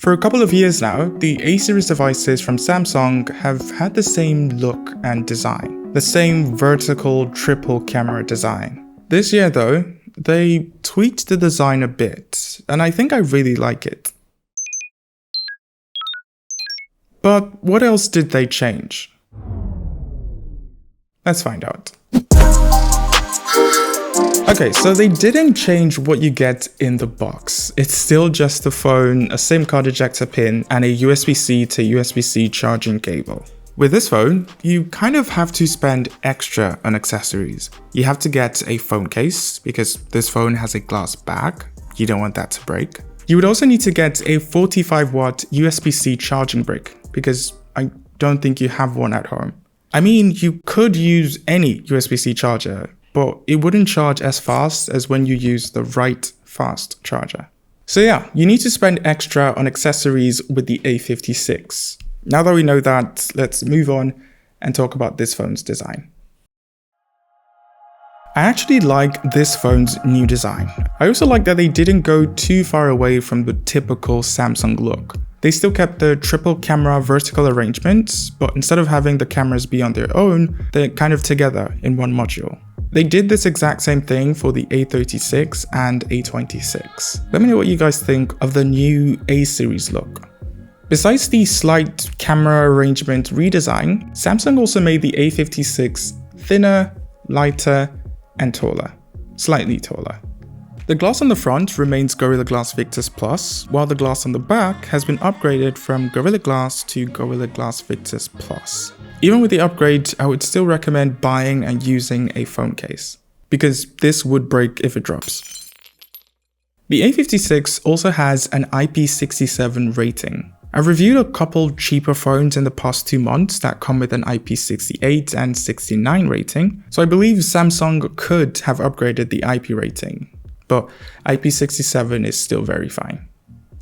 For a couple of years now, the A series devices from Samsung have had the same look and design, the same vertical triple camera design. This year though, they tweaked the design a bit, and I think I really like it. But what else did they change? Let's find out. Okay, so they didn't change what you get in the box. It's still just a phone, a SIM card ejector pin, and a USB-C to USB-C charging cable. With this phone, you kind of have to spend extra on accessories. You have to get a phone case, because this phone has a glass back. You don't want that to break. You would also need to get a 45-watt USB-C charging brick, because I don't think you have one at home. I mean, you could use any USB-C charger, but it wouldn't charge as fast as when you use the right fast charger. So yeah, you need to spend extra on accessories with the A56. Now that we know that, let's move on and talk about this phone's design. I actually like this phone's new design. I also like that they didn't go too far away from the typical Samsung look. They still kept the triple camera vertical arrangements, but instead of having the cameras be on their own, they're kind of together in one module. They did this exact same thing for the A36 and A26. Let me know what you guys think of the new A series look. Besides the slight camera arrangement redesign, Samsung also made the A56 thinner, lighter, and taller. Slightly taller. The glass on the front remains Gorilla Glass Victus Plus, while the glass on the back has been upgraded from Gorilla Glass to Gorilla Glass Victus Plus. Even with the upgrade, I would still recommend buying and using a phone case, because this would break if it drops. The A56 also has an IP67 rating. I've reviewed a couple cheaper phones in the past 2 months that come with an IP68 and 69 rating, so I believe Samsung could have upgraded the IP rating. But IP67 is still very fine.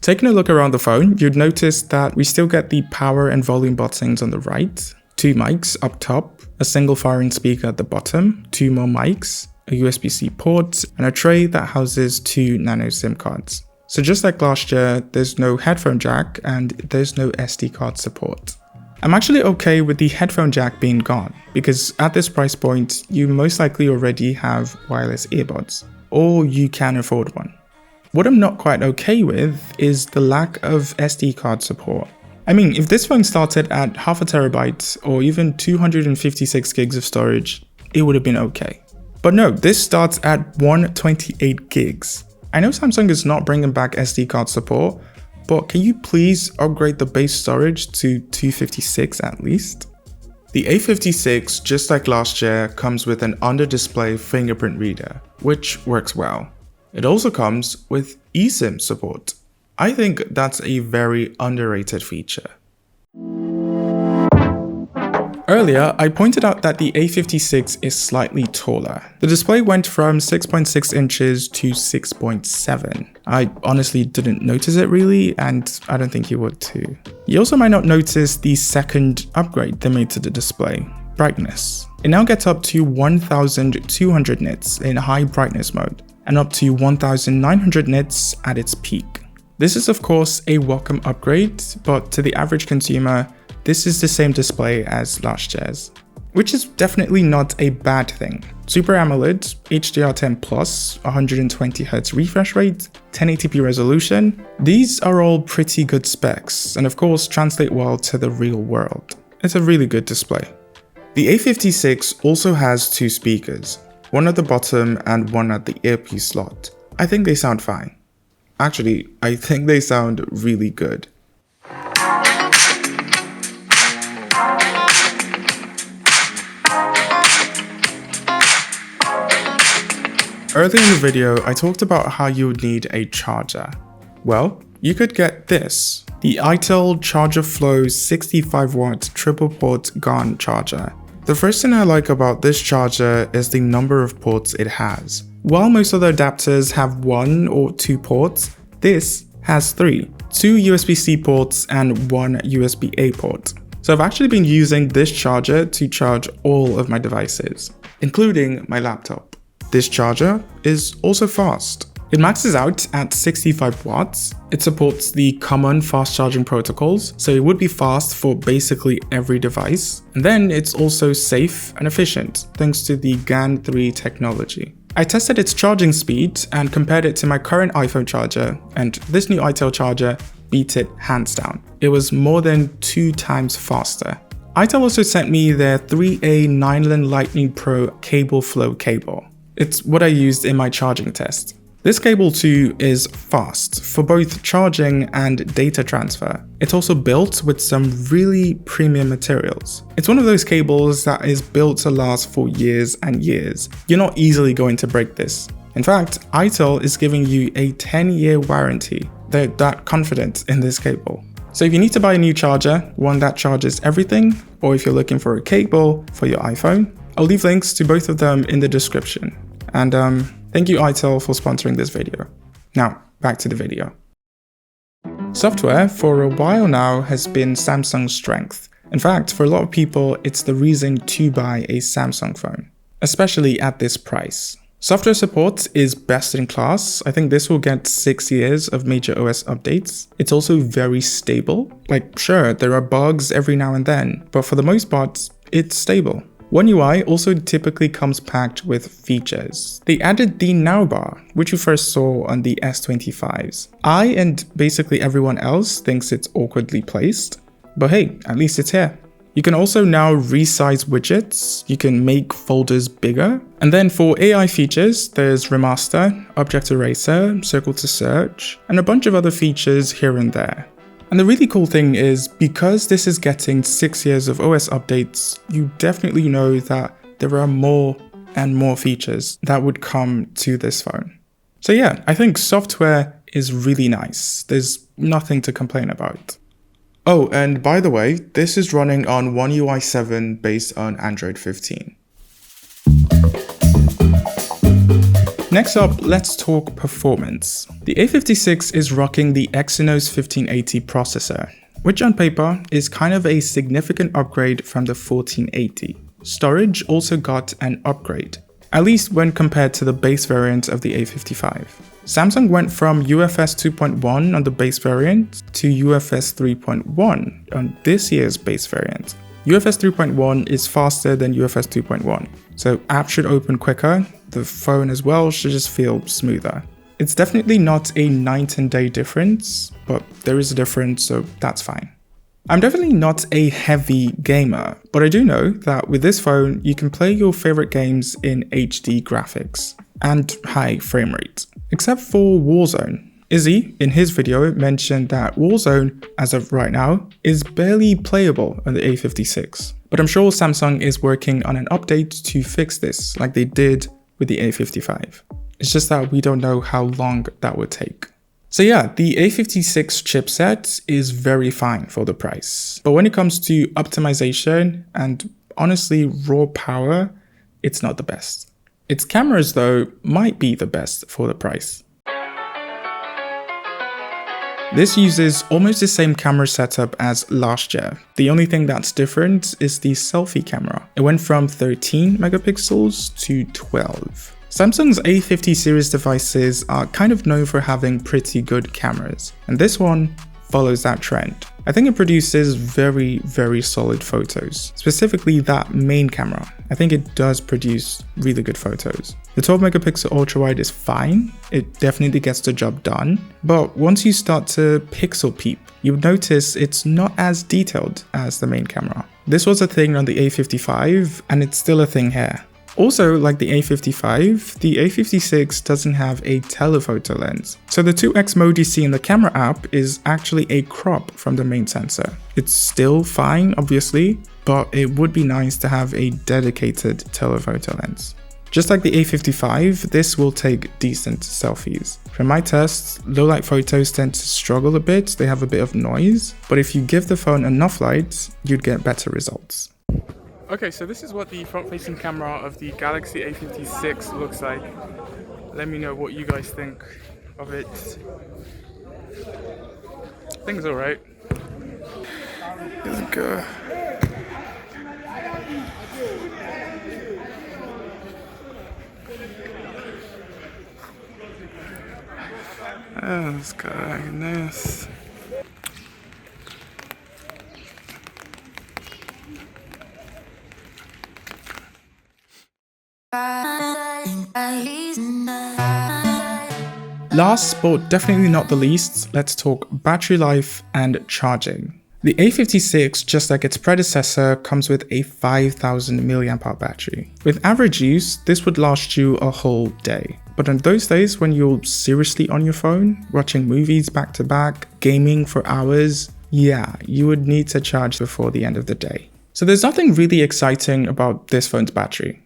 Taking a look around the phone, you'd notice that we still get the power and volume buttons on the right, 2 mics up top, a single firing speaker at the bottom, 2 more mics, a USB-C port, and a tray that houses 2 nano SIM cards. So just like last year, there's no headphone jack and there's no SD card support. I'm actually okay with the headphone jack being gone, because at this price point, you most likely already have wireless earbuds, or you can afford one. What I'm not quite okay with is the lack of SD card support. I mean, if this phone started at half a terabyte or even 256 gigs of storage, it would have been okay. But no, this starts at 128 gigs. I know Samsung is not bringing back SD card support, but can you please upgrade the base storage to 256 at least? The A56, just like last year, comes with an under-display fingerprint reader, which works well. It also comes with eSIM support. I think that's a very underrated feature. Earlier, I pointed out that the A56 is slightly taller. The display went from 6.6 inches to 6.7. I honestly didn't notice it really, and I don't think you would too. You also might not notice the second upgrade they made to the display, brightness. It now gets up to 1200 nits in high brightness mode, and up to 1900 nits at its peak. This is of course a welcome upgrade, but to the average consumer, this is the same display as last year's, which is definitely not a bad thing. Super AMOLED, HDR10+, 120Hz refresh rate, 1080p resolution, these are all pretty good specs, and of course translate well to the real world. It's a really good display. The A56 also has 2 speakers, one at the bottom and one at the earpiece slot. I think they sound fine. Actually, I think they sound really good. Earlier in the video, I talked about how you would need a charger. Well, you could get this, the itel Charger Flow 65-watt triple port GAN charger. The first thing I like about this charger is the number of ports it has. While most other adapters have 1 or 2 ports, this has 3, 2 USB-C ports and 1 USB-A port. So I've actually been using this charger to charge all of my devices, including my laptop. This charger is also fast. It maxes out at 65 watts. It supports the common fast charging protocols, so it would be fast for basically every device. And then it's also safe and efficient thanks to the GaN 3 technology. I tested its charging speed and compared it to my current iPhone charger, and this new itel charger beat it hands down. It was more than 2 times faster. itel also sent me their 3A 9LAN Lightning Pro cable flow cable. It's what I used in my charging test. This cable too is fast for both charging and data transfer. It's also built with some really premium materials. It's one of those cables that is built to last for years and years. You're not easily going to break this. In fact, itel is giving you a 10-year warranty. They're that confident in this cable. So if you need to buy a new charger, one that charges everything, or if you're looking for a cable for your iPhone, I'll leave links to both of them in the description. And thank you itel for sponsoring this video. Now, back to the video. Software for a while now has been Samsung's strength. In fact, for a lot of people, it's the reason to buy a Samsung phone, especially at this price. Software support is best in class. I think this will get 6 years of major OS updates. It's also very stable. Like, sure, there are bugs every now and then, but for the most part, it's stable. One UI also typically comes packed with features. They added the Now bar, which we first saw on the S25s. I and basically everyone else thinks it's awkwardly placed, but hey, at least it's here. You can also now resize widgets, you can make folders bigger, and then for AI features, there's Remaster, Object Eraser, Circle to Search, and a bunch of other features here and there. And the really cool thing is, because this is getting 6 years of OS updates, you definitely know that there are more and more features that would come to this phone. So yeah, I think software is really nice. There's nothing to complain about. Oh, and by the way, this is running on One UI 7 based on Android 15. Next up, let's talk performance. The A56 is rocking the Exynos 1580 processor, which on paper is kind of a significant upgrade from the 1480. Storage also got an upgrade, at least when compared to the base variant of the A55. Samsung went from UFS 2.1 on the base variant to UFS 3.1 on this year's base variant. UFS 3.1 is faster than UFS 2.1, so apps should open quicker, the phone as well should just feel smoother. It's definitely not a night and day difference, but there is a difference, so that's fine. I'm definitely not a heavy gamer, but I do know that with this phone, you can play your favorite games in HD graphics and high frame rate. Except for Warzone. Izzy, in his video, mentioned that Warzone, as of right now, is barely playable on the A56. But I'm sure Samsung is working on an update to fix this, like they did with the A55. It's just that we don't know how long that would take. So yeah, the A56 chipset is very fine for the price. But when it comes to optimization and honestly raw power, it's not the best. Its cameras though might be the best for the price. This uses almost the same camera setup as last year. The only thing that's different is the selfie camera. It went from 13 megapixels to 12. Samsung's A50 series devices are kind of known for having pretty good cameras, and this one follows that trend. I think it produces very, very solid photos, specifically that main camera. I think it does produce really good photos. The 12 megapixel ultra wide is fine, it definitely gets the job done, but once you start to pixel peep, you'll notice it's not as detailed as the main camera. This was a thing on the A55 and it's still a thing here. Also, like the A55, the A56 doesn't have a telephoto lens. So the 2x mode you see in the camera app is actually a crop from the main sensor. It's still fine, obviously, but it would be nice to have a dedicated telephoto lens. Just like the A55, this will take decent selfies. From my tests, low light photos tend to struggle a bit, they have a bit of noise, but if you give the phone enough light, you'd get better results. Okay, so this is what the front-facing camera of the Galaxy A56 looks like. Let me know what you guys think of it. I think it's alright. Let's go. Oh, goodness. Last but definitely not the least, let's talk battery life and charging. The A56, just like its predecessor, comes with a 5000 mAh battery. With average use, this would last you a whole day. But on those days when you're seriously on your phone, watching movies back to back, gaming for hours, yeah, you would need to charge before the end of the day. So there's nothing really exciting about this phone's battery,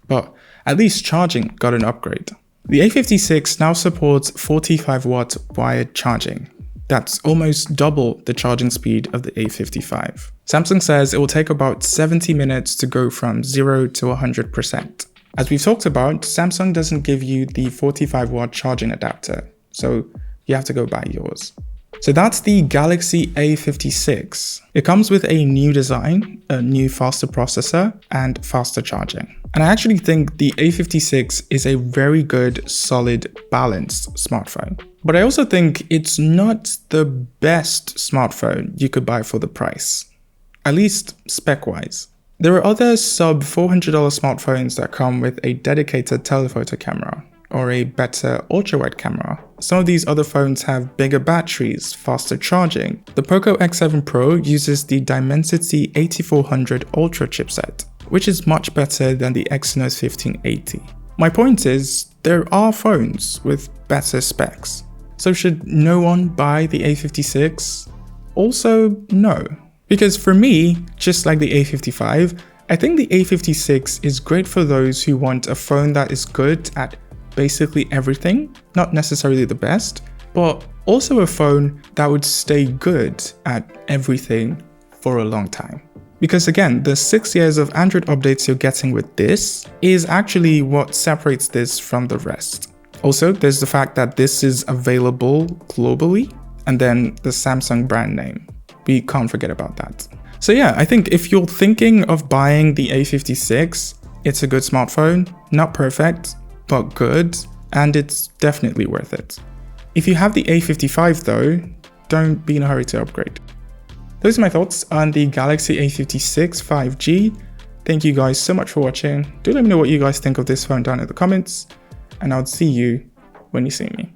but at least charging got an upgrade. The A56 now supports 45 watt wired charging. That's almost double the charging speed of the A55. Samsung says it will take about 70 minutes to go from 0 to 100%. As we've talked about, Samsung doesn't give you the 45 watt charging adapter, so you have to go buy yours. So that's the Galaxy A56. It comes with a new design, a new faster processor, and faster charging. And I actually think the A56 is a very good, solid, balanced smartphone. But I also think it's not the best smartphone you could buy for the price, at least spec-wise. There are other sub $400 smartphones that come with a dedicated telephoto camera or a better ultra-wide camera. Some of these other phones have bigger batteries, faster charging. The Poco X7 Pro uses the Dimensity 8400 Ultra chipset, which is much better than the Exynos 1580. My point is, there are phones with better specs. So should no one buy the A56? Also, no. Because for me, just like the A55, I think the A56 is great for those who want a phone that is good at basically everything, not necessarily the best, but also a phone that would stay good at everything for a long time. Because again, the 6 years of Android updates you're getting with this is actually what separates this from the rest. Also, there's the fact that this is available globally, and then the Samsung brand name. We can't forget about that. So yeah, I think if you're thinking of buying the A56, it's a good smartphone, not perfect, but good, and it's definitely worth it. If you have the A55 though, don't be in a hurry to upgrade. Those are my thoughts on the Galaxy A56 5G. Thank you guys so much for watching. Do let me know what you guys think of this phone down in the comments, and I'll see you when you see me.